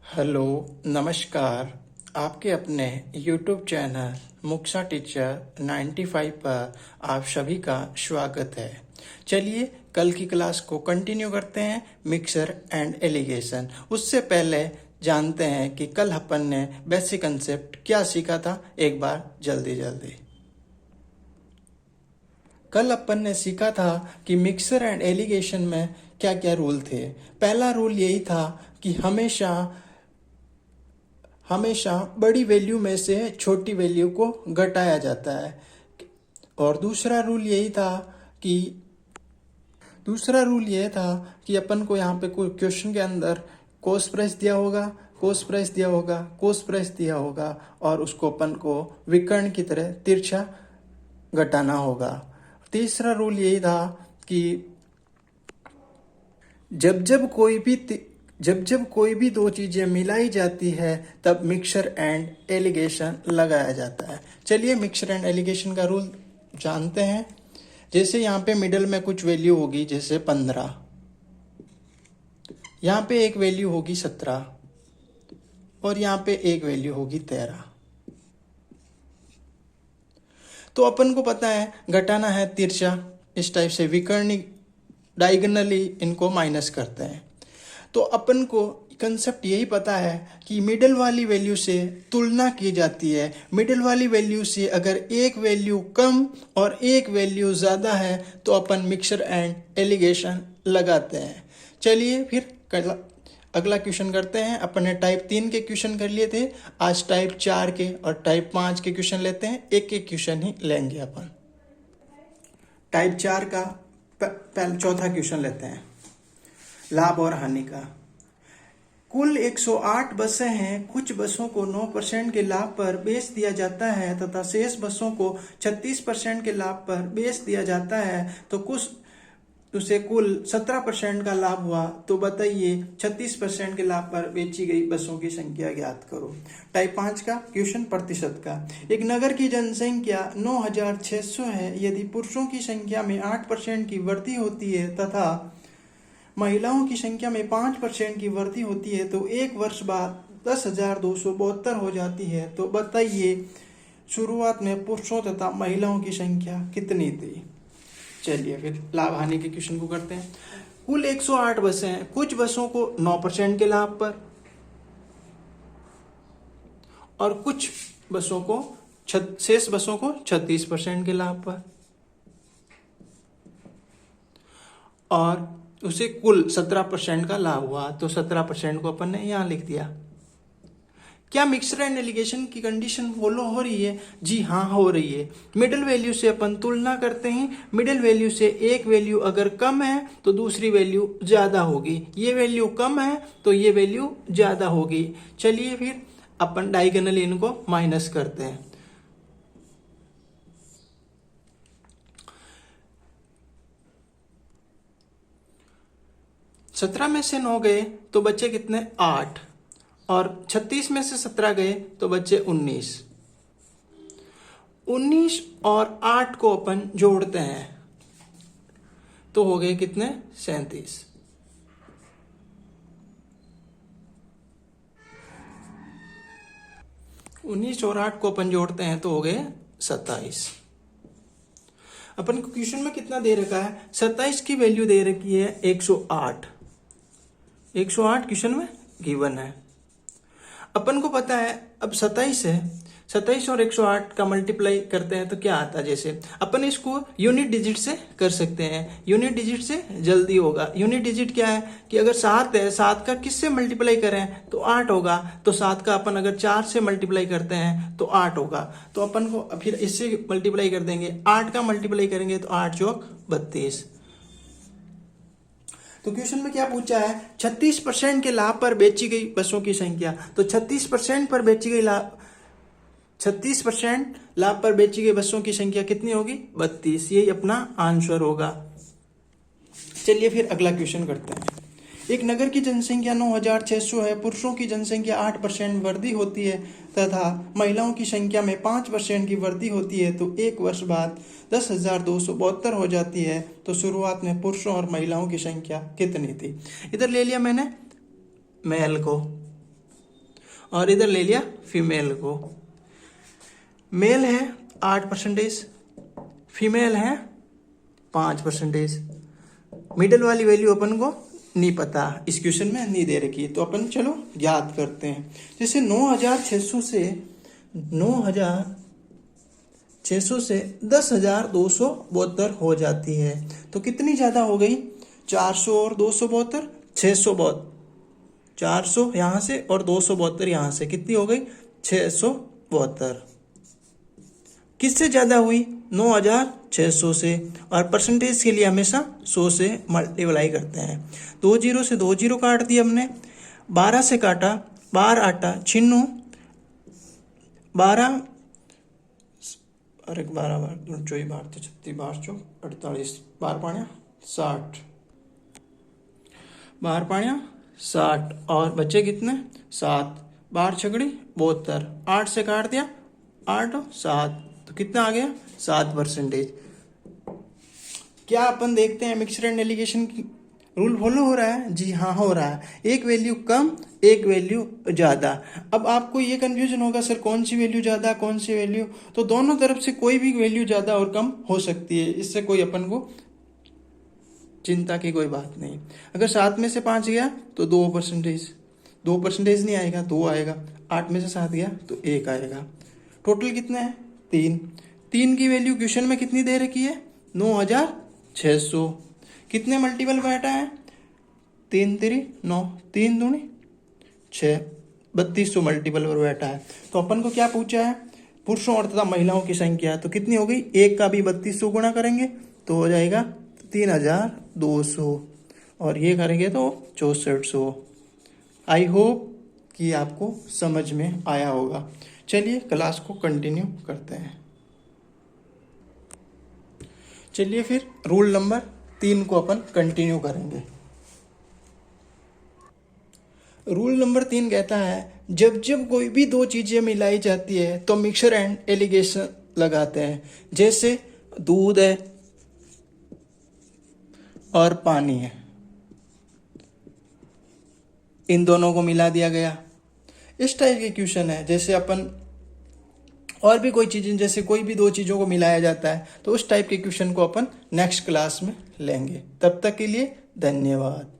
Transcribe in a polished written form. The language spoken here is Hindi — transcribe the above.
हेलो, नमस्कार। आपके अपने YouTube चैनल मुक्सा टीचर 95 पर आप सभी का स्वागत है। चलिए कल की क्लास को कंटिन्यू करते हैं, मिक्सर एंड एलिगेशन। उससे पहले जानते हैं कि कल अपन ने बेसिक कंसेप्ट क्या सीखा था, एक बार जल्दी जल्दी। कल अपन ने सीखा था कि मिक्सर एंड एलिगेशन में क्या क्या रूल थे। पहला रूल यही था कि हमेशा बड़ी वैल्यू में से छोटी वैल्यू को घटाया जाता है। और कि दूसरा रूल यह था कि अपन को यहाँ पे कोई क्वेश्चन के अंदर कॉस्ट प्राइस दिया होगा, कॉस्ट प्राइस दिया होगा, कॉस्ट प्राइस दिया होगा और उसको अपन को विकर्ण की तरह तिरछा घटाना होगा। तीसरा रूल यही था कि जब जब कोई भी दो चीजें मिलाई जाती है तब मिक्सर एंड एलिगेशन लगाया जाता है। चलिए मिक्सर एंड एलिगेशन का रूल जानते हैं। जैसे यहाँ पे मिडल में कुछ वैल्यू होगी, जैसे 15, यहाँ पे एक वैल्यू होगी 17 और यहाँ पे एक वैल्यू होगी 13। तो अपन को पता है घटाना है तिरछा, इस टाइप से विकर्णी डायगोनली इनको माइनस करते हैं। तो अपन को कंसेप्ट यही पता है कि मिडिल वाली वैल्यू से तुलना की जाती है। मिडिल वाली वैल्यू से अगर एक वैल्यू कम और एक वैल्यू ज़्यादा है तो अपन मिक्सर एंड एलिगेशन लगाते हैं। चलिए फिर अगला क्वेश्चन करते हैं। अपन ने टाइप 3 के क्वेश्चन कर लिए थे, आज टाइप 4 के और टाइप 5 के क्वेश्चन लेते हैं। एक एक क्वेश्चन ही लेंगे अपन। टाइप 4 का चौथा क्वेश्चन लेते हैं, लाभ और हानि का। कुल 108 बसें हैं। कुछ बसों को 9% के लाभ पर बेच दिया जाता है तथा शेष बसों को 36% के लाभ पर बेच दिया जाता है, तो उसे कुल 17% का लाभ हुआ। तो बताइए 36% के लाभ पर बेची गई बसों की संख्या ज्ञात करो। टाइप 5 का क्वेश्चन प्रतिशत का। एक नगर की जनसंख्या 9600 है। यदि पुरुषों की संख्या में 8% की वृद्धि होती है तथा महिलाओं की संख्या में 5% की वृद्धि होती है तो एक वर्ष बाद 10,272 हो जाती है। तो बताइए शुरुआत में पुरुषों तथा महिलाओं की संख्या कितनी थी। चलिए फिर लाभ हानि के क्वेश्चन को करते हैं। कुल 108 बसें हैं। कुछ बसों को 9% के लाभ पर और कुछ बसों को शेष बसों को 36% के लाभ पर, और उसे कुल 17% का लाभ हुआ। तो 17% को अपन ने यहां लिख दिया। क्या मिक्सर एंड एलिगेशन की कंडीशन फॉलो हो रही है? जी हाँ, हो रही है। मिडिल वैल्यू से अपन तुलना करते हैं। मिडिल वैल्यू से एक वैल्यू अगर कम है तो दूसरी वैल्यू ज्यादा होगी। ये वैल्यू कम है तो ये वैल्यू ज्यादा होगी। चलिए फिर अपन डायगोनली इनको माइनस करते हैं। सत्रह में से 9 गए तो बच्चे कितने? 8। और 36 में से 17 गए तो बच्चे 19। 19 और 8 को अपन जोड़ते हैं तो हो गए कितने? 37। 19 और 8 को अपन जोड़ते हैं तो हो गए 27। अपन को क्वेश्चन में कितना दे रखा है? 27 की वैल्यू दे रखी है 108। 108 क्वेश्चन में गिवन है। अपन को पता है अब 27 है, 27 और 108 का मल्टीप्लाई करते हैं तो क्या आता है? जैसे अपन इसको यूनिट डिजिट से कर सकते हैं। यूनिट डिजिट से जल्दी होगा। यूनिट डिजिट क्या है कि अगर 7 है, 7 का किससे मल्टीप्लाई करें तो 8 होगा। तो 7 का अपन अगर 4 से मल्टीप्लाई करते हैं तो 8 होगा। तो अपन को फिर इससे मल्टीप्लाई कर देंगे। 8 का मल्टीप्लाई करेंगे तो 8 चौक 32। तो क्वेश्चन में क्या पूछा है? 36% के लाभ पर बेची गई बसों की संख्या। तो 36% पर बेची गई 36% लाभ पर बेची गई बसों की संख्या कितनी होगी? 32। यही अपना आंसर होगा। चलिए फिर अगला क्वेश्चन करते हैं। एक नगर की जनसंख्या 9600 है। पुरुषों की जनसंख्या 8% वृद्धि होती है तथा महिलाओं की संख्या में 5% की वृद्धि होती है तो एक वर्ष बाद 10,272 हो जाती है। तो शुरुआत में पुरुषों और महिलाओं की संख्या कितनी थी? इधर ले लिया मैंने मेल को और इधर ले लिया फीमेल को। मेल है 8%, फीमेल है 5%। मिडल वाली वैल्यू अपन को नहीं पता, इस क्वेश्चन में नहीं दे रखी है, तो अपन चलो याद करते हैं। जैसे 9,600 से 10,272 हो जाती है, तो कितनी ज्यादा हो गई? 400 और 272, 672। 400 यहाँ से और 272 यहाँ से, कितनी हो गई? 672। किससे ज्यादा हुई? 9,600 से। और परसेंटेज के लिए हमेशा 100 से मल्टीप्लाई करते हैं। 2 जीरो से 2 जीरो काट दिया हमने, 12 से काटा, 12 आटा छिन्नू, 12 12 24 12 36 12 48 12 पाणिया 60, 12 पाणिया 60 और बचे कितने? 7। 12 छकड़ी 72, 8 से काट दिया, 8 7, तो कितना आ गया? 7%। क्या अपन देखते हैं मिक्सचर एंड एलिगेशन की रूल फॉलो हो रहा है? जी हाँ, हो रहा है। एक वैल्यू कम, एक वैल्यू ज्यादा। अब आपको ये कंफ्यूजन होगा, सर कौन सी वैल्यू ज्यादा, कौन सी वैल्यू? तो दोनों तरफ से कोई भी वैल्यू ज्यादा और कम हो सकती है, इससे कोई अपन को चिंता की कोई बात नहीं। अगर 7 में से 5 गया तो 2%, 2% नहीं आएगा, 2 आएगा। 8 में से 7 गया तो 1 आएगा। टोटल कितना है? 3। 3 की वैल्यू क्वेश्चन में कितनी दे रखी है? 9,600। कितने मल्टीपल बैठा है? 3 3 9, 3 दूनी 6, 3200 मल्टीपल पर बैठा है। तो अपन को क्या पूछा है? पुरुषों और तथा महिलाओं की संख्या। तो कितनी हो गई? 1 का भी 3200 गुणा करेंगे तो हो जाएगा 3,200, और ये करेंगे तो 6400। आई होप कि आपको समझ में आया होगा। चलिए क्लास को कंटिन्यू करते हैं। चलिए फिर रूल नंबर 3 को अपन कंटिन्यू करेंगे। रूल नंबर 3 कहता है, जब जब कोई भी दो चीजें मिलाई जाती है तो मिक्सचर एंड एलिगेशन लगाते हैं। जैसे दूध है और पानी है, इन दोनों को मिला दिया गया। इस टाइप के क्वेश्चन है। जैसे अपन और भी कोई चीजें, जैसे कोई भी दो चीजों को मिलाया जाता है, तो उस टाइप के क्वेश्चन को अपन नेक्स्ट क्लास में लेंगे। तब तक के लिए धन्यवाद।